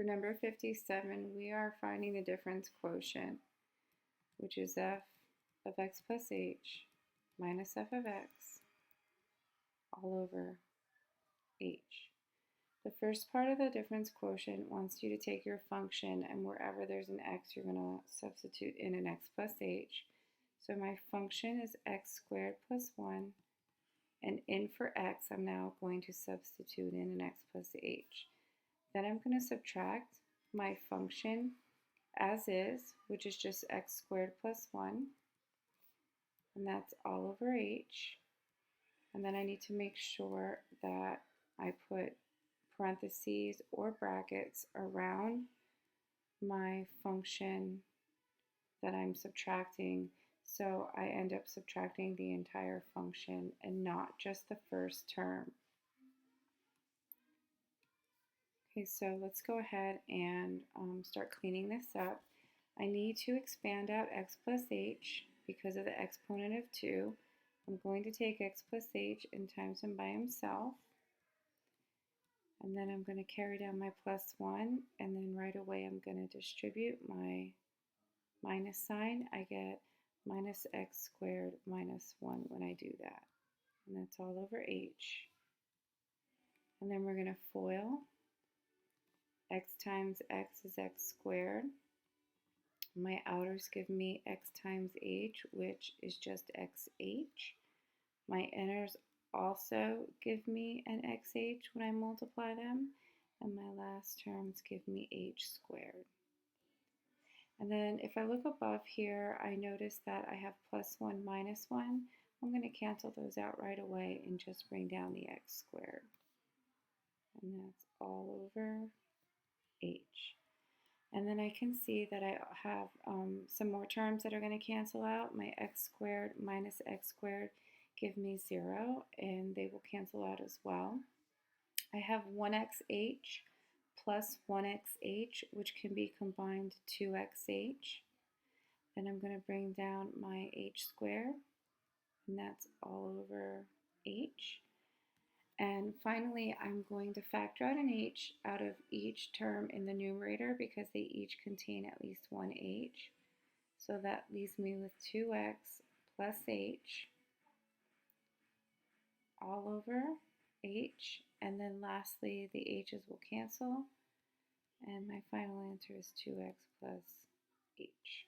For number 57, we are finding the difference quotient, which is f of x plus h minus f of x all over h. The first part of the difference quotient wants you to take your function, and wherever there's an x, you're going to substitute in an x plus h. So my function is x squared plus 1, and in for x, I'm now going to substitute in an x plus h. Then I'm going to subtract my function as is, which is just x squared plus 1, and that's all over h. And then I need to make sure that I put parentheses or brackets around my function that I'm subtracting, so I end up subtracting the entire function and not just the first term. Okay, so let's go ahead and start cleaning this up. I need to expand out x plus h because of the exponent of 2. I'm going to take x plus h and times him by himself. And then I'm going to carry down my plus 1, and then right away I'm going to distribute my minus sign. I get minus x squared minus 1 when I do that. And that's all over h. And then we're going to FOIL. X times x is x squared. My outers give me x times h, which is just xh. My inners also give me an xh when I multiply them, and my last terms give me h squared. And then if I look above here, I notice that I have plus 1 minus 1. I'm going to cancel those out right away and just bring down the x squared. And that's all over h. And then I can see that I have some more terms that are going to cancel out. My x squared minus x squared give me 0, and they will cancel out as well. I have 1xh plus 1xh, which can be combined 2xh. Then I'm going to bring down my h squared, and that's all over h. And finally, I'm going to factor out an h out of each term in the numerator because they each contain at least one h. So that leaves me with 2x plus h all over h. And then lastly, the h's will cancel. And my final answer is 2x plus h.